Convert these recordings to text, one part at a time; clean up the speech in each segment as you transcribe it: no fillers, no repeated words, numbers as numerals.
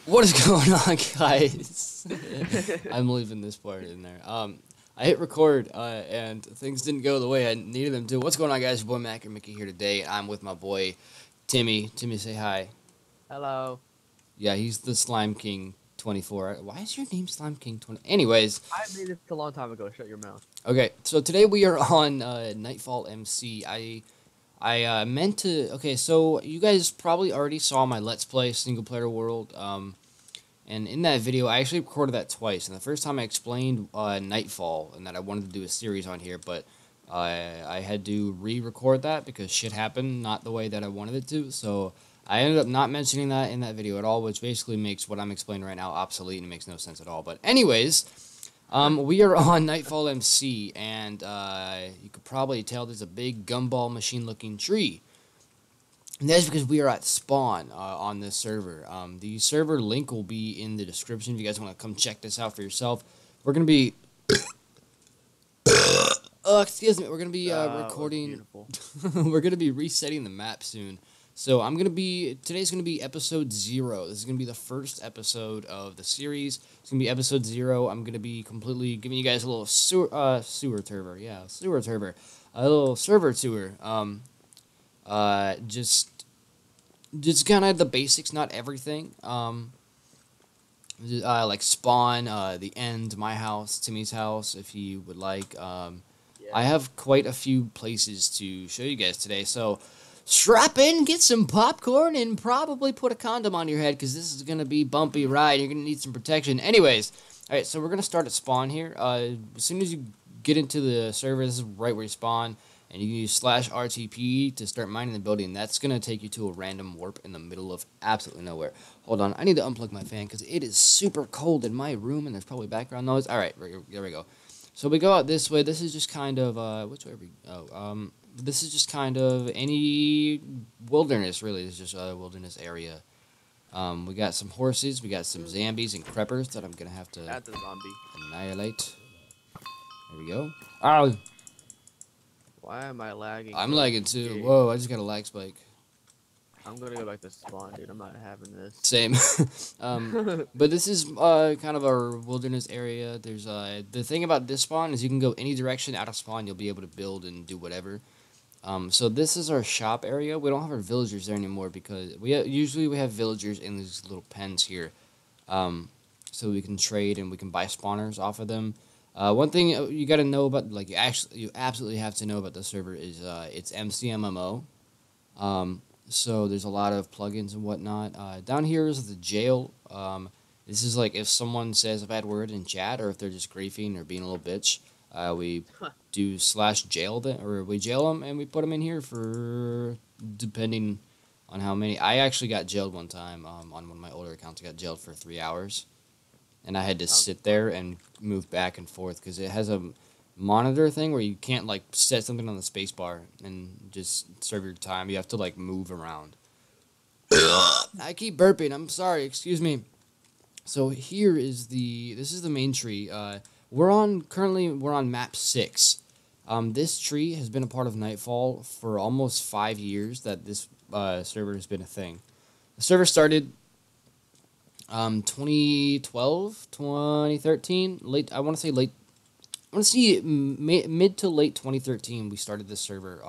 What is going on, guys? I'm leaving this part in there. I hit record, and things didn't go the way I needed them to. What's going on, guys? Your boy RaiNMicky here today. I'm with my boy Timmy. Timmy, say hi. Hello. Yeah, he's the Slime King 24. Why is your name Slime King 20? Anyways. I made this a long time ago. Shut your mouth. Okay, so today we are on Nightfall MC. I meant to... Okay, so you guys probably already saw my Let's Play Single Player World. And in that video, I actually recorded that twice. And the first time I explained Nightfall and that I wanted to do a series on here, but I had to re-record that because shit happened not the way that I wanted it to. So I ended up not mentioning that in that video at all, which basically makes what I'm explaining right now obsolete and it makes no sense at all. But anyways, we are on Nightfall MC, and you could probably tell there's a big gumball machine-looking tree. And that's because we are at spawn on this server. The server link will be in the description if you guys want to come check this out for yourself. We're going to be... excuse me. We're going to be recording... We're going to be resetting the map soon. So I'm going to be... Today's going to be episode 0. This is going to be the first episode of the series. It's going to be episode 0. I'm going to be completely giving you guys a little sewer tour. Yeah, sewer tour. A little server tour. Just kind of the basics, not everything. Like spawn, the end, my house, Timmy's house, if you would like. Yeah. I have quite a few places to show you guys today, so strap in, get some popcorn, and probably put a condom on your head, because this is going to be a bumpy ride. You're going to need some protection. Anyways, alright, so we're going to start at spawn here. As soon as you get into the server, this is right where you spawn. And you can use /RTP to start mining the building. That's going to take you to a random warp in the middle of absolutely nowhere. Hold on. I need to unplug my fan because it is super cold in my room and there's probably background noise. All right. There we go. So we go out this way. This is just kind of... which way are we... Oh, this is just kind of any wilderness, really. It's just a wilderness area. We got some horses. We got some zombies and creepers that I'm going to have to That's a zombie. annihilate. There we go. Oh! Why am I lagging? I'm lagging too. Whoa, I just got a lag spike. I'm gonna go back to spawn, dude. I'm not having this. Same. But this is kind of our wilderness area. There's the thing about this spawn is you can go any direction out of spawn. You'll be able to build and do whatever. So this is our shop area. We don't have our villagers there anymore because usually we have villagers in these little pens here. So we can trade and we can buy spawners off of them. One thing you got to know about, like you absolutely have to know about the server is it's MCMMO. So there's a lot of plugins and whatnot. Down here is the jail. This is like if someone says a bad word in chat or if they're just griefing or being a little bitch. We do /jail them, or we jail them and we put them in here for depending on how many. I actually got jailed one time on one of my older accounts. I got jailed for 3 hours. And I had to sit there and move back and forth because it has a monitor thing where you can't like set something on the space bar and just serve your time. You have to like move around. I keep burping. I'm sorry. Excuse me. So here is this is the main tree. Currently we're on map 6. This tree has been a part of Nightfall for almost 5 years that this server has been a thing. The server started 2012, 2013, I want to say mid to late 2013 we started this server.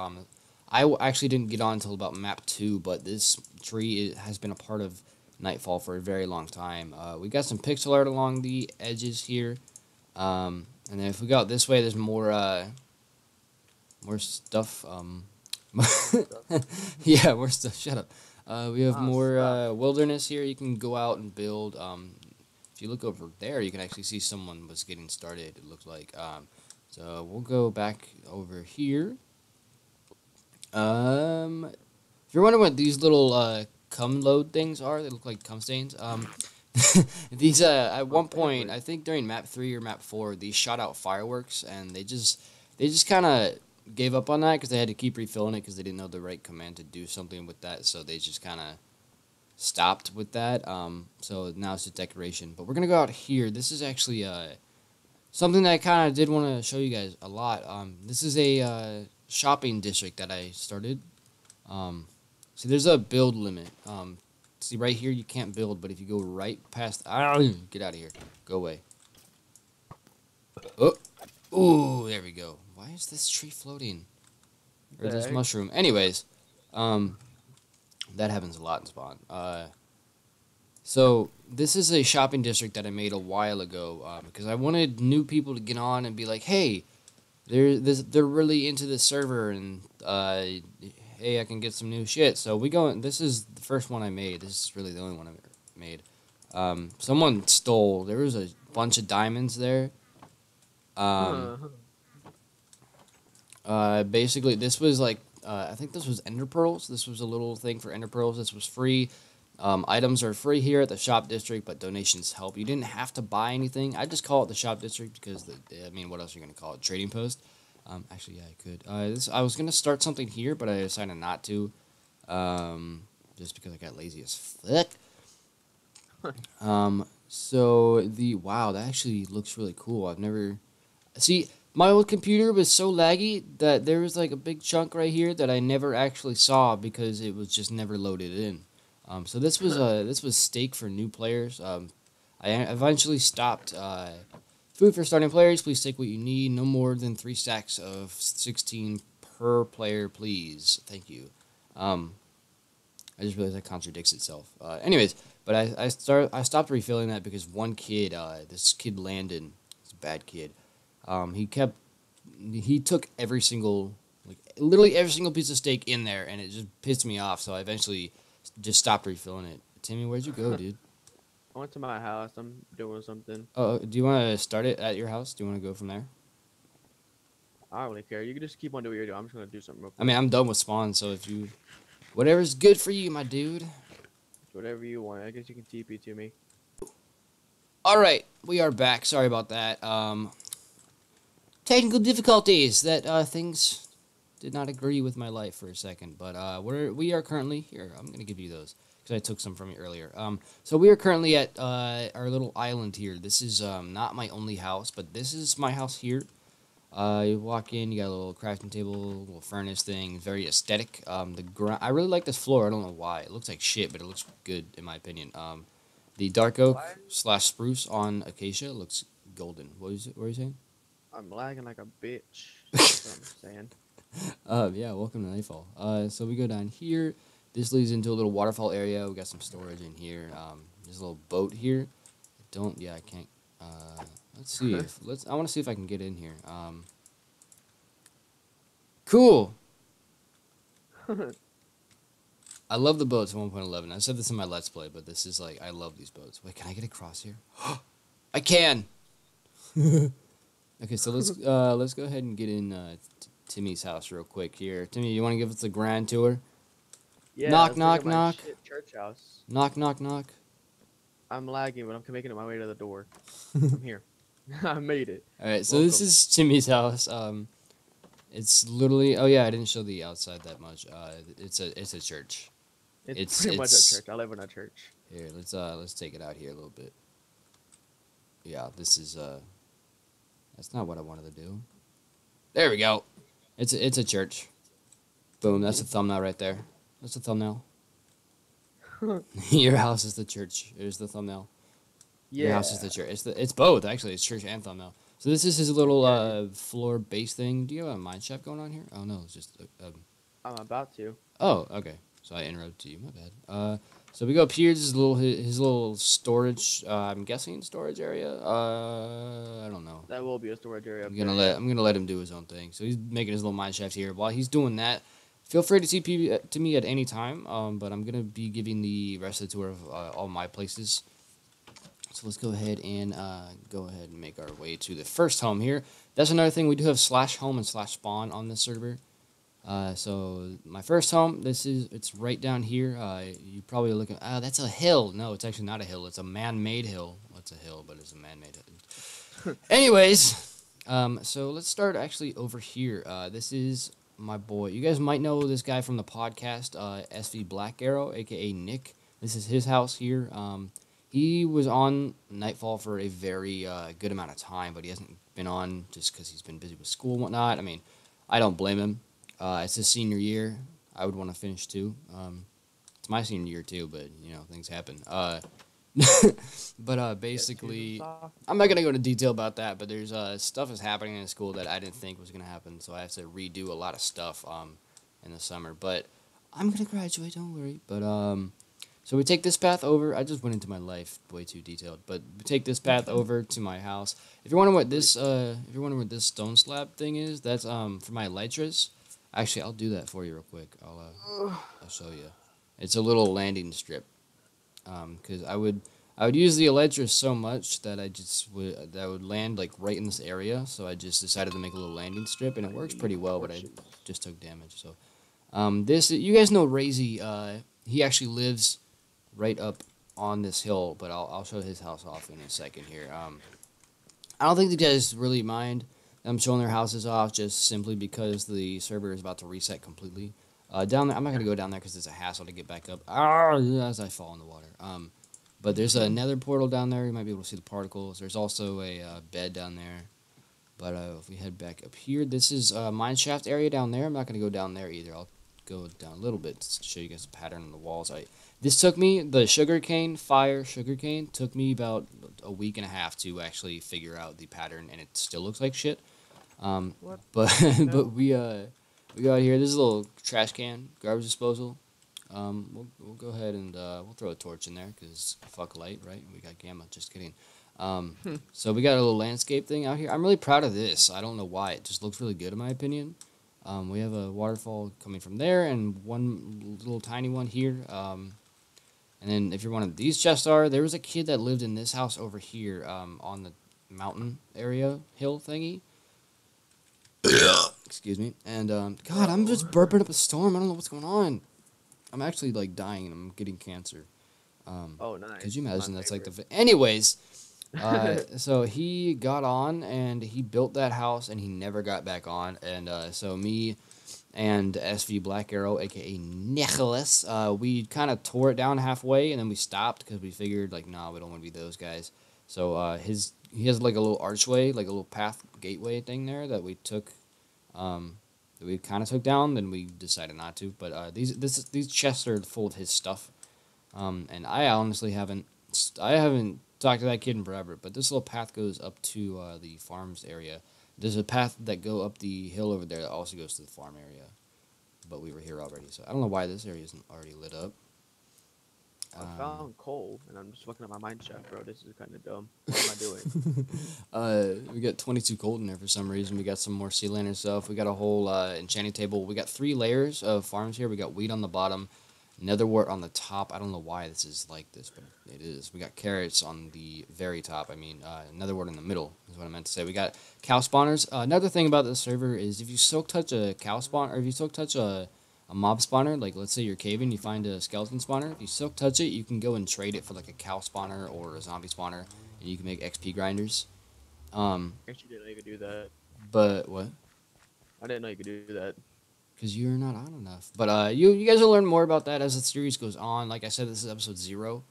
I actually didn't get on until about map 2, but this tree has been a part of Nightfall for a very long time. We got some pixel art along the edges here. And then if we go out this way, there's more stuff. Yeah, more stuff. Shut up. We have more wilderness here. You can go out and build. If you look over there, you can actually see someone was getting started, it looked like. So we'll go back over here. If you're wondering what these little cum load things are, they look like cum stains. These, at one point, I think during map 3 or map 4, these shot out fireworks, and they just kind of gave up on that because they had to keep refilling it because they didn't know the right command to do something with that, so they just kind of stopped with that. So now it's a decoration. But we're going to go out here. This is actually something that I kind of did want to show you guys a lot. This is a shopping district that I started. See, there's a build limit. See, right here you can't build, but if you go right past... get out of here. Go away. Oh, ooh, there we go. Why is this tree floating? Or The this heck? mushroom? Anyways, um, that happens a lot in Spawn. So this is a shopping district that I made a while ago because I wanted new people to get on and be like, hey, they're really into this server and hey, I can get some new shit. So we go. This is the first one I made. This is really the only one I made. Someone stole. There was a bunch of diamonds there. Um, Basically, this was like I think this was Ender Pearls. This was a little thing for Ender Pearls. This was free. Items are free here at the shop district, but donations help. You didn't have to buy anything. I just call it the shop district because I mean, what else are you gonna call it? Trading post. Actually, yeah, I could. I was gonna start something here, but I decided not to, just because I got lazy as fuck. So wow, that actually looks really cool. I've never see. My old computer was so laggy that there was like a big chunk right here that I never actually saw because it was just never loaded in. So this was steak for new players. I eventually stopped. Food for starting players. Please take what you need. No more than 3 stacks of 16 per player, please. Thank you. Um, I just realized that contradicts itself. Anyways, but I stopped refilling that because one kid, this kid Landon, he's a bad kid. He took every single, like literally every single piece of steak in there, and it just pissed me off. So I eventually just stopped refilling it. Timmy, where'd you go, dude? I went to my house. I'm doing something. Oh, do you want to start it at your house? Do you want to go from there? I don't really care. You can just keep on doing what you're doing. I'm just gonna do something real I quick. mean, I'm done with spawn, so if you, whatever's good for you, my dude. Whatever you want. I guess you can TP to me. All right, we are back. Sorry about that. Technical difficulties that things did not agree with my life for a second, but we are currently here. I'm gonna give you those because I took some from you earlier. So we are currently at our little island here. This is not my only house, but this is my house here. You walk in, you got a little crafting table, little furnace thing, very aesthetic. The ground, I really like this floor. I don't know why. It looks like shit, but it looks good in my opinion. The dark oak Why? slash spruce on acacia looks golden. What is it? What are you saying? I'm lagging like a bitch. That's what I'm saying. Yeah, welcome to Nightfall. So we go down here. This leads into a little waterfall area. We got some storage in here. There's a little boat here. I can't. Let's see if I want to see if I can get in here. Cool. I love the boats 1.11. I said this in my Let's Play, but this is like I love these boats. Wait, can I get across here? I can. Okay, so let's go ahead and get in Timmy's house real quick here. Timmy, you want to give us a grand tour? Yeah, Knock, let's look knock, at my knock. shit church house. Knock, knock, knock. I'm lagging, but I'm making it my way to the door. I'm here. I made it. All right, so this Welcome. is Timmy's house. It's literally. Oh yeah, I didn't show the outside that much. It's a church. It's pretty much a It's church. I live in a church. here. Let's take it out here a little bit. Yeah, this is that's not what I wanted to do. There we go. It's a church. Boom. That's a thumbnail right there. That's a thumbnail. Your house is the church. Here's the thumbnail. Your house is the church. It's both actually. It's church and thumbnail. So this is his little floor base thing. Do you have a mine shaft going on here? Oh no, it's just. I'm about to. Oh, okay. So I interrupted you. My bad. So we go up here. This is his little storage. I'm guessing storage area. I don't know. That will be a storage area. I'm gonna let him do his own thing. So he's making his little mine shaft here. While he's doing that, feel free to TP to me at any time. But I'm gonna be giving the rest of the tour of all my places. So let's go ahead and make our way to the first home here. That's another thing. We do have /home and /spawn on this server. So my first home, it's right down here. You probably look at, that's a hill. No, it's actually not a hill. It's a man-made hill. Well, it's a hill, but it's a man-made hill. Anyways, so let's start actually over here. This is my boy. You guys might know this guy from the podcast, SV Black Arrow, aka Nick. This is his house here. He was on Nightfall for a very good amount of time, but he hasn't been on just because he's been busy with school and whatnot. I mean, I don't blame him. It's his senior year. I would want to finish too. It's my senior year too, but you know things happen. But Yeah, choosing basically, I'm not sophomore. gonna go into detail about that. But there's stuff is happening in school that I didn't think was gonna happen, so I have to redo a lot of stuff in the summer. But I'm gonna graduate. Don't worry. But so we take this path over. I just went into my life way too detailed, but we take this path over to my house. If you're wondering what Pretty this if you're wondering what this stone slab thing is, that's for my elytras. Actually, I'll do that for you real quick. cool. I'll show you. It's a little landing strip. Because I would use the elytras so much that I would land like right in this area. So I just decided to make a little landing strip, and it works pretty well. But I Torches. just took damage. So this you guys know Razy. He actually lives right up on this hill, but I'll show his house off in a second here. I don't think the guys really mind them showing their houses off just simply because the server is about to reset completely. Down there, I'm not gonna go down there because it's a hassle to get back up. As I fall in the water. But there's a nether portal down there. You might be able to see the particles. There's also a bed down there. But if we head back up here, this is mine shaft area down there. I'm not gonna go down there either. I'll go down a little bit to show you guys the pattern on the walls. This took me the sugarcane took me about a week and a half to actually figure out the pattern, and it still looks like shit. What But the but hell? we got here. This is a little trash can, garbage disposal. We'll go ahead and we'll throw a torch in there because fuck light, right? We got gamma. Just kidding. So we got a little landscape thing out here. I'm really proud of this. I don't know why. It just looks really good in my opinion. We have a waterfall coming from there and one little tiny one here. And then if you're one of these chests are, there was a kid that lived in this house over here on the mountain area hill thingy. Excuse me. And God, I'm just burping up a storm. I don't know what's going on. I'm actually like dying and I'm getting cancer. Oh, Could nice. you My imagine that's like favorite. anyways, so he got on and he built that house and he never got back on. And so me and SV Black Arrow, aka Nicholas, we kind of tore it down halfway and then we stopped because we figured like, nah, we don't want to be those guys. So he has like a little archway, like a little path gateway thing there that we took, that we kind of took down. Then we decided not to. But these chests are full of his stuff. And I honestly haven't talked to that kid in forever. But this little path goes up to the farms area. There's a path that go up the hill over there that also goes to the farm area. But we were here already, so I don't know why this area isn't already lit up. I Um, found coal, and I'm just looking at my mine shaft, bro. This is kind of dumb. What am I doing? we got 22 gold in there for some reason. We got some more sea lantern stuff. We got a whole enchanting table. We got 3 layers of farms here. We got wheat on the bottom, netherwort on the top. I don't know why this is like this, but it is. We got carrots on the very top. I mean, netherwort in the middle is what I meant to say. We got cow spawners. Another thing about this server is if you silk touch a cow spawn, or if you silk touch a mob spawner, like let's say you're caving, you find a skeleton spawner. If you silk touch it, you can go and trade it for like a cow spawner or a zombie spawner, and you can make XP grinders. Actually, didn't know you could do that. But what? I didn't know you could do that. Because you're not on enough. But you guys will learn more about that as the series goes on. Like I said, this is episode 0,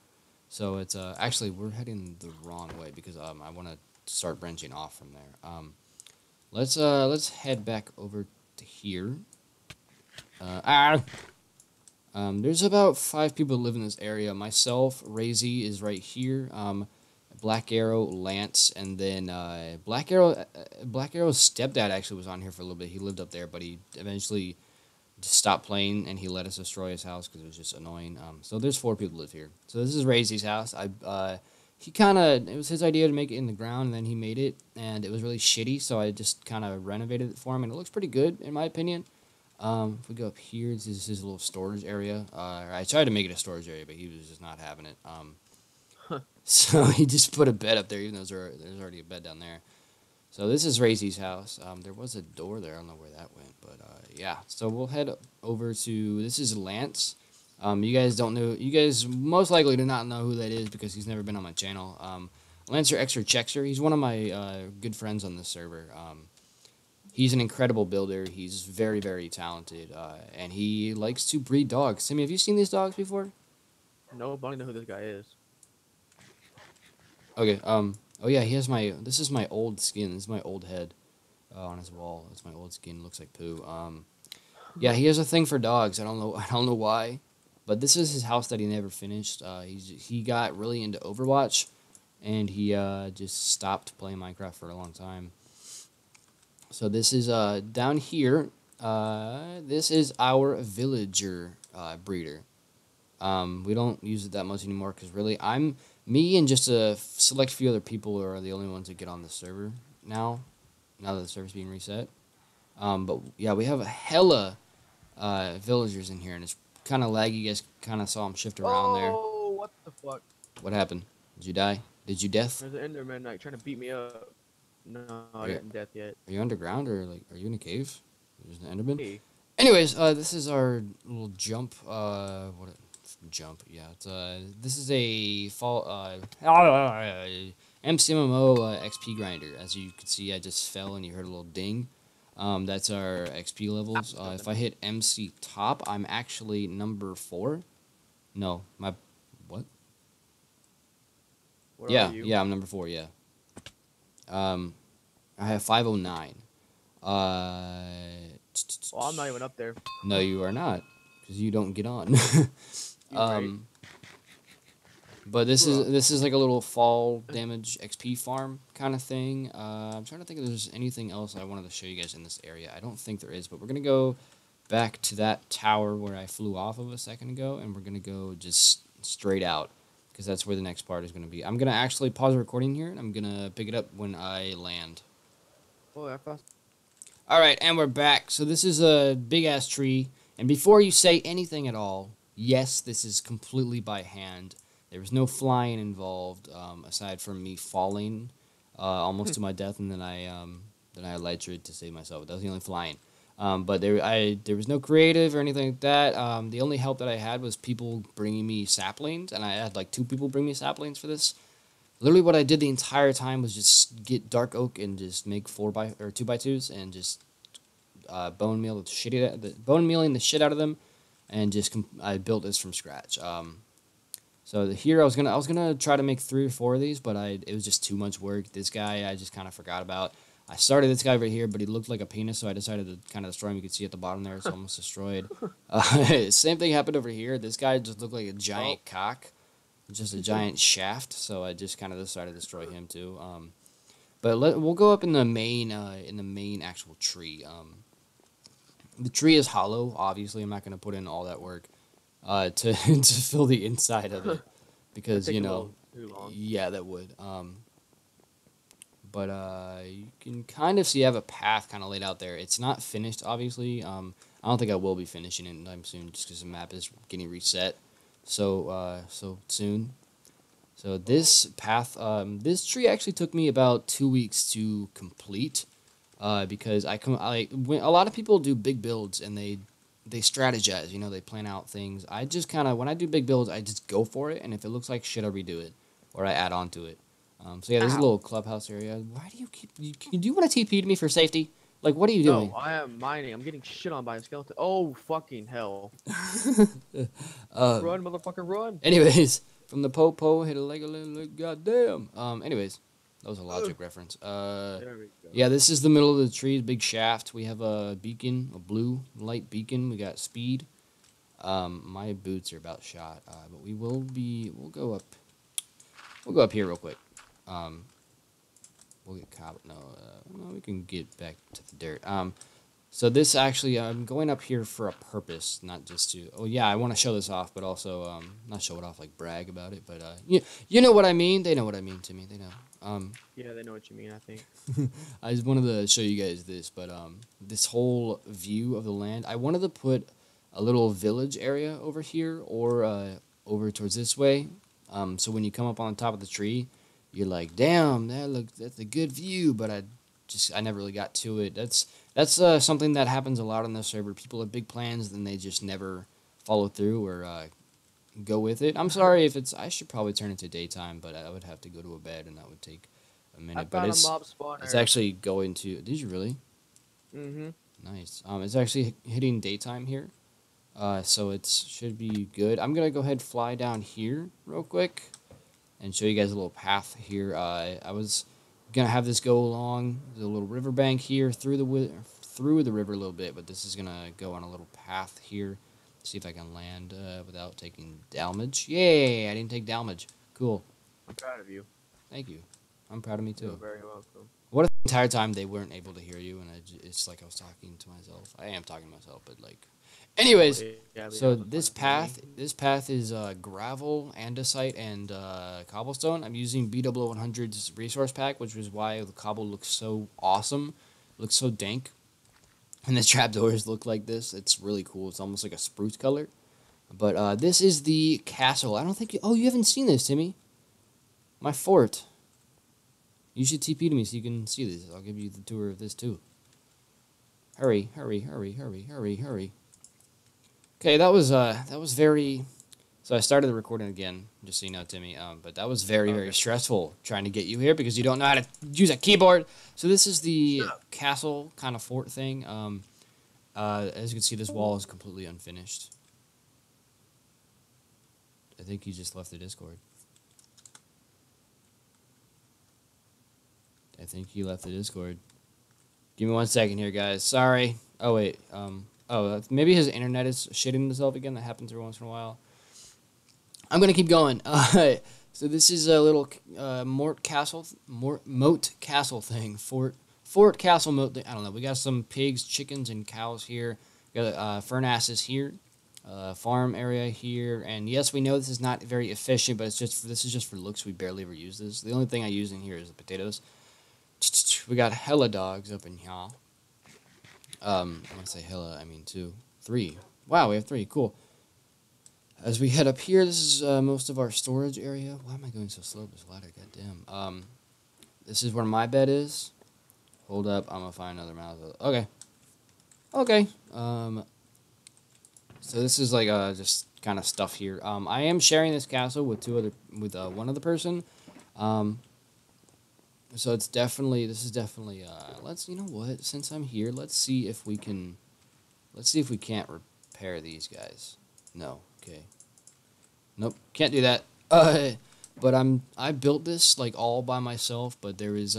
so it's actually we're heading the wrong way because I want to start branching off from there. Let's head back over to here. Uh, ah, there's about 5 people that live in this area. Myself, Razy is right here. Black Arrow, Lance, and then Black Arrow's stepdad actually was on here for a little bit. He lived up there, but he eventually just stopped playing, and he let us destroy his house because it was just annoying. So there's 4 people that live here. So this is Razy's house. It was his idea to make it in the ground, and then he made it, and it was really shitty. So I just kind of renovated it for him, and it looks pretty good in my opinion. If we go up here, this is his little storage area. I tried to make it a storage area, but he was just not having it. So he just put a bed up there, even though there's already a bed down there. So this is Razy's house. There was a door there. I don't know where that went, but yeah. So we'll head over to, this is Lance. You guys don't know, you guys most likely do not know who that is because he's never been on my channel. Lancer Extra Checkster, he's one of my good friends on this server. He's an incredible builder. He's very, very talented, and he likes to breed dogs. Sammy, have you seen these dogs before? No, but I don't know who this guy is. Okay. Oh yeah, he has this is my old skin. This is my old head on his wall. It's my old skin. It looks like poo. Yeah, he has a thing for dogs. I don't know. I don't know why. But this is his house that he never finished. He got really into Overwatch, and he just stopped playing Minecraft for a long time. So this is down here. This is our villager breeder. We don't use it that much anymore because really, me and just a select few other people are the only ones that get on the server now. Now that the server's being reset. But yeah, we have a hella villagers in here, and it's kind of laggy. You guys kind of saw him shift around there. Oh, what the fuck? What happened? Did you die? Did you death? There's an Enderman like trying to beat me up. No, I Are you, didn't death yet. are you underground or like are you in a cave? There's an Enderman. Hey, Anyways, this is our little jump. What jump? Yeah, it's this is a fall MCMMO XP grinder. As you can see, I just fell and you heard a little ding. That's our XP levels. If I hit MC top, I'm actually number 4. No, what? what Yeah, are you? yeah, I'm number 4. Yeah. I have 509. Well, I'm not even up there. No, you are not, because you don't get on. You right. But this is like a little fall damage XP farm kind of thing. I'm trying to think if there's anything else I wanted to show you guys in this area. I don't think there is, but we're gonna go back to that tower where I flew off of a second ago, and we're gonna go just straight out because that's where the next part is gonna be. I'm gonna actually pause the recording here, and I'm gonna pick it up when I land. Oh, I found. All right, and we're back. So this is a big-ass tree. And before you say anything at all, yes, this is completely by hand. There was no flying involved, aside from me falling almost to my death, and then I elytred to save myself. That was the only flying. But there was no creative or anything like that. The only help that I had was people bringing me saplings, and I had like 2 people bring me saplings for this. Literally, what I did the entire time was just get dark oak and just make 2x2s and just bone mealing the shit out of them, and just I built this from scratch. So here I was gonna try to make 3 or 4 of these, but it was just too much work. This guy I just kind of forgot about. I started this guy right here, but he looked like a penis, so I decided to kind of destroy him. You can see at the bottom there, it's almost destroyed. Same thing happened over here. This guy just looked like a giant cock. Just a giant shaft, so I just kind of decided to destroy him too. But we'll go up in the main actual tree. The tree is hollow. Obviously, I'm not going to put in all that work to to fill the inside of it because Too long. yeah, that would. But you can kind of see I have a path kind of laid out there. It's not finished, obviously. I don't think I will be finishing it anytime soon, just because the map is getting reset so soon. So this path, this tree actually took me about 2 weeks to complete, because when a lot of people do big builds and they strategize, they plan out things. I just kind of, when I do big builds, I just go for it, and if it looks like shit, I redo it or I add on to it. So yeah, there's a little clubhouse area. Why do you want to TP to me for safety? Like, what are you doing? No, I am mining. I'm getting shit on by a skeleton. Oh, fucking hell. Run, motherfucker, run. Anyways, from the po-po, hit a leg, goddamn. Anyways, that was a logic reference. There we go. Yeah, this is the middle of the tree, big shaft. We have a beacon, a blue light beacon. We got speed. My boots are about shot, but we'll go up here real quick. We'll get cobble. No, we can get back to the dirt. So this actually, I'm going up here for a purpose, not just to. Oh yeah, I want to show this off, but also not show it off like brag about it. But you know what I mean. They know what I mean to me. They know. Yeah, they know what you mean, I think. I just wanted to show you guys this, but this whole view of the land. I wanted to put a little village area over here or over towards this way. So when you come up on the top of the tree, you're like, damn, that's a good view, but I never really got to it. That's something that happens a lot on this server. People have big plans, then they just never follow through or go with it. I'm sorry if I should probably turn it to daytime, but I would have to go to a bed, and that would take a minute. I found a mob spawner. It's actually going to. Did you really? Mm-hmm. Nice. It's actually hitting daytime here, so it should be good. I'm gonna go ahead and fly down here real quick and show you guys a little path here. I was gonna have this go along the little riverbank here through the river a little bit, but this is gonna go on a little path here. See if I can land without taking damage. Yay! I didn't take damage. Cool. I'm proud of you. Thank you. I'm proud of me You're too. very welcome. What if the entire time they weren't able to hear you, and it's like I was talking to myself? I am talking to myself, but like, anyways. Yeah, So was this talking to path, me. this path is gravel, andesite, and cobblestone. I'm using BW100's resource pack, which is why the cobble looks so awesome, looks so dank, and the trapdoors look like this. It's really cool. It's almost like a spruce color. But this is the castle. I don't think you haven't seen this, Timmy. My fort. You should TP to me so you can see this. I'll give you the tour of this too. Hurry, hurry, hurry, hurry, hurry, hurry. Okay, that was very. So I started the recording again, just so you know, Timmy. But that was very stressful trying to get you here because you don't know how to use a keyboard. So this is the castle kind of fort thing. As you can see, this wall is completely unfinished. I think you just left the Discord. I think he left the Discord. Give me 1 second here, guys. Sorry. Oh, wait. Maybe his internet is shitting itself again. That happens every once in a while. I'm going to keep going. So this is a little moat castle thing. Fort castle moat thing. I don't know. We got some pigs, chickens, and cows here. We got furnasses here. Farm area here. And yes, we know this is not very efficient, but this is just for looks. We barely ever use this. The only thing I use in here is the potatoes. We got hella dogs up in here. When I say hella, I mean 2, 3. Wow, we have 3. Cool. As we head up here, this is most of our storage area. Why am I going so slow? This ladder, goddamn. This is where my bed is. Hold up, I'm gonna find another mouse. Okay. Okay. So this is like just kind of stuff here. I am sharing this castle with one other person. So this is definitely, you know what, since I'm here, let's see if we can't repair these guys. No, okay. Nope, can't do that. But I built this, like, all by myself, but there is,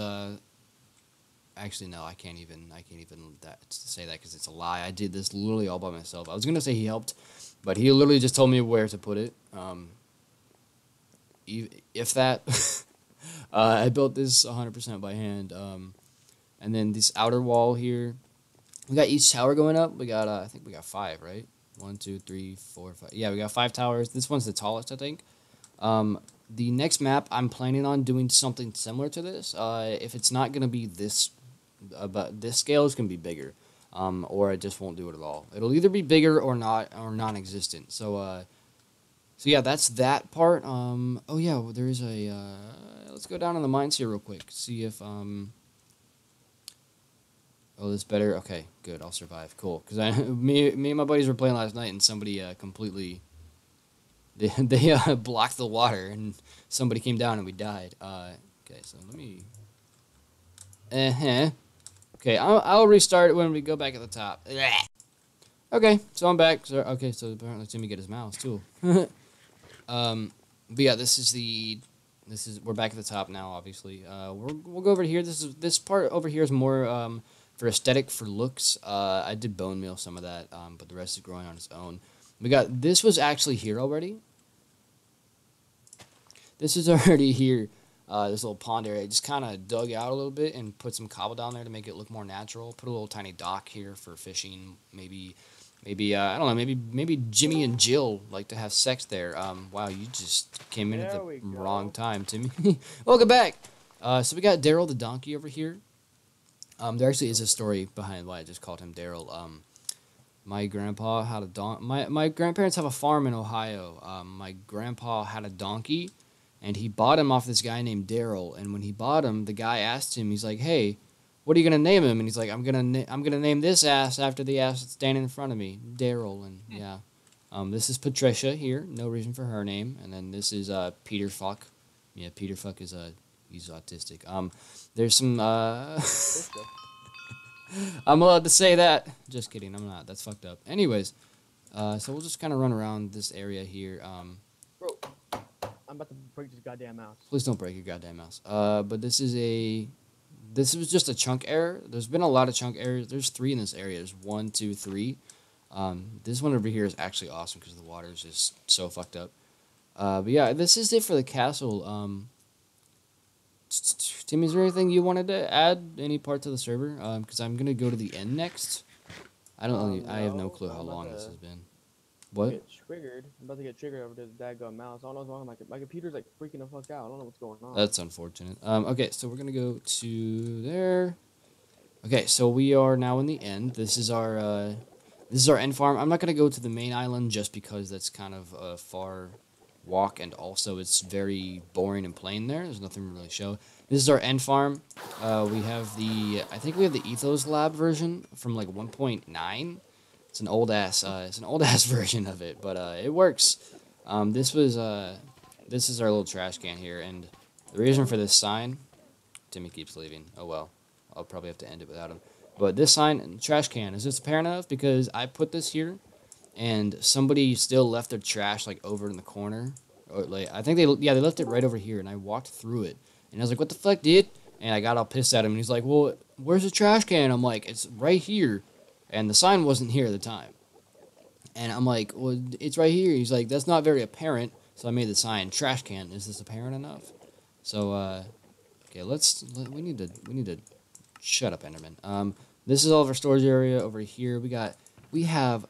actually, no, I can't even say that because it's a lie. I did this literally all by myself. I was going to say he helped, but he literally just told me where to put it. If that... I built this 100% by hand. And then this outer wall here. We got each tower going up. We got, I think we got 5, right? 1, 2, 3, 4, 5. Yeah, we got 5 towers. This one's the tallest, I think. The next map, I'm planning on doing something similar to this. If it's not going to be this, but this scale is going to be bigger. Or I just won't do it at all. It'll either be bigger or not, or non-existent. So yeah, that's that part. Oh yeah, well, there is a. Let's go down in the mines here real quick. See if Oh, this better. Okay, good. I'll survive. Cool. Because me and my buddies were playing last night, and somebody completely. They blocked the water, and somebody came down, and we died. Okay, so let me. Okay, I'll restart when we go back at the top. Okay, so I'm back. So, okay, so apparently Timmy get his mouse too. But yeah, we're back at the top now. Obviously, we'll go over here. This part over here is more for aesthetic, for looks. I did bone meal some of that, but the rest is growing on its own. This was actually here already. This is already here. This little pond area. I just kind of dug out a little bit and put some cobble down there to make it look more natural. Put a little tiny dock here for fishing. Maybe I don't know. Maybe Jimmy and Jill like to have sex there. Wow, you just came in at the wrong time, Timmy. Welcome back. So we got Daryl the donkey over here. There actually is a story behind why I just called him Daryl. My grandpa had a my grandparents have a farm in Ohio. My grandpa had a donkey, and he bought him off this guy named Daryl. And when he bought him, the guy asked him, he's like, "Hey, what are you gonna name him?" And he's like, I'm gonna name this ass after the ass that's standing in front of me, Daryl." And yeah, this is Patricia here. No reason for her name. And then this is Peter Fuck. Yeah, Peter Fuck is he's autistic. There's some I'm allowed to say that. Just kidding. I'm not. That's fucked up. Anyways, so we'll just kind of run around this area here. Bro, I'm about to break this goddamn mouse. Please don't break your goddamn mouse. But this was just a chunk error. There's been a lot of chunk errors. There's 3 in this area. There's 1, 2, 3. This one over here is actually awesome because the water is just so fucked up. But yeah, this is it for the castle. Tim, is there anything you wanted to add? Any part to the server? Because I'm gonna go to the end next. I don't know. I have no No, clue how I'm about long this to has been. What? get triggered. I'm about to get triggered over this daggone mouse. I don't know what's wrong. My computer's like freaking the fuck out. I don't know what's going on. That's unfortunate. Okay, so we're gonna go to there. Okay, so we are now in the end. This is our end farm. I'm not gonna go to the main island just because that's kind of a far walk, and also it's very boring and plain there. There's nothing to really show. This is our end farm. We have I think we have the Ethos Lab version from like 1.9. It's an old ass version of it, but it works. This is our little trash can here, and the reason for this sign, Timmy keeps leaving. Oh well, I'll probably have to end it without him. But this sign and trash can is just apparent enough because I put this here, and somebody still left their trash like over in the corner. Or like I think they left it right over here, and I walked through it, and I was like, "What the fuck, dude?" And I got all pissed at him, and he's like, "Well, where's the trash can?" I'm like, "It's right here," and the sign wasn't here at the time. And I'm like, "Well, it's right here." He's like, "That's not very apparent." So I made the sign, "Trash can." Is this apparent enough? So okay, we need to shut up, Enderman. This is all of our storage area over here. We have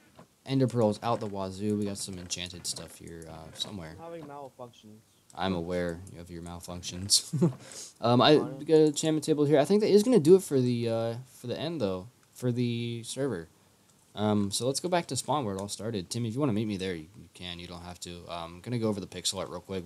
ender pearls out the wazoo. We got some enchanted stuff here somewhere. I'm having malfunctions. I'm aware of your malfunctions. I got an enchantment table here. I think that is gonna do it for the end though, for the server. So let's go back to spawn where it all started. Timmy, if you want to meet me there, you can. You don't have to. I'm gonna go over the pixel art real quick.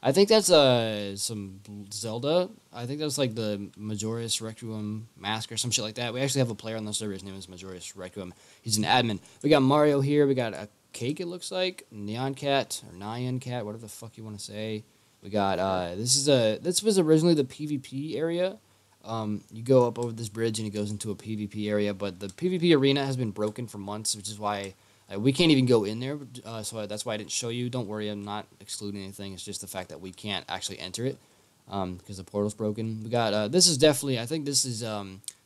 I think that's some Zelda. I think that's like the Majora's Requiem mask or some shit like that. We actually have a player on the server. His name is Majora's Requiem. He's an admin. We got Mario here. We got a cake. It looks like Neon Cat or Nyan Cat, whatever the fuck you want to say. We got this was originally the PvP area. You go up over this bridge and it goes into a PvP area, but the PvP arena has been broken for months, which is why we can't even go in there. So that's why I didn't show you. Don't worry, I'm not excluding anything. It's just the fact that we can't actually enter it because the portal's broken. We got this is definitely. I think this is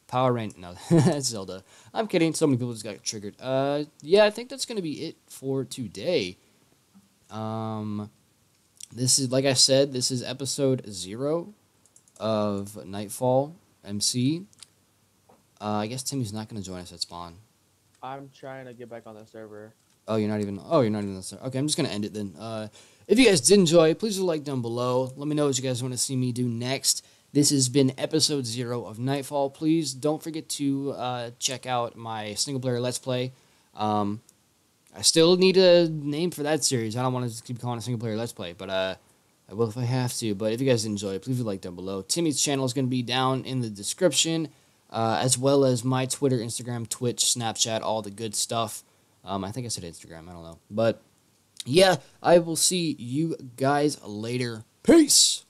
Power Rain. No, that's Zelda. I'm kidding. So many people just got triggered. Yeah, I think that's gonna be it for today. This is like I said. This is episode 0 of Nightfall MC. I guess Timmy's not going to join us at spawn. I'm trying to get back on the server. Oh, you're not even on the server. Okay, I'm just going to end it then. If you guys did enjoy, please leave a like down below. Let me know what you guys want to see me do next. This has been episode 0 of Nightfall. Please don't forget to check out my single player Let's Play. I still need a name for that series. I don't want to keep calling it single player Let's Play, but I will if I have to. But if you guys enjoy, please leave a like down below. Timmy's channel is going to be down in the description, as well as my Twitter, Instagram, Twitch, Snapchat, all the good stuff. I think I said Instagram. I don't know. But, yeah, I will see you guys later. Peace!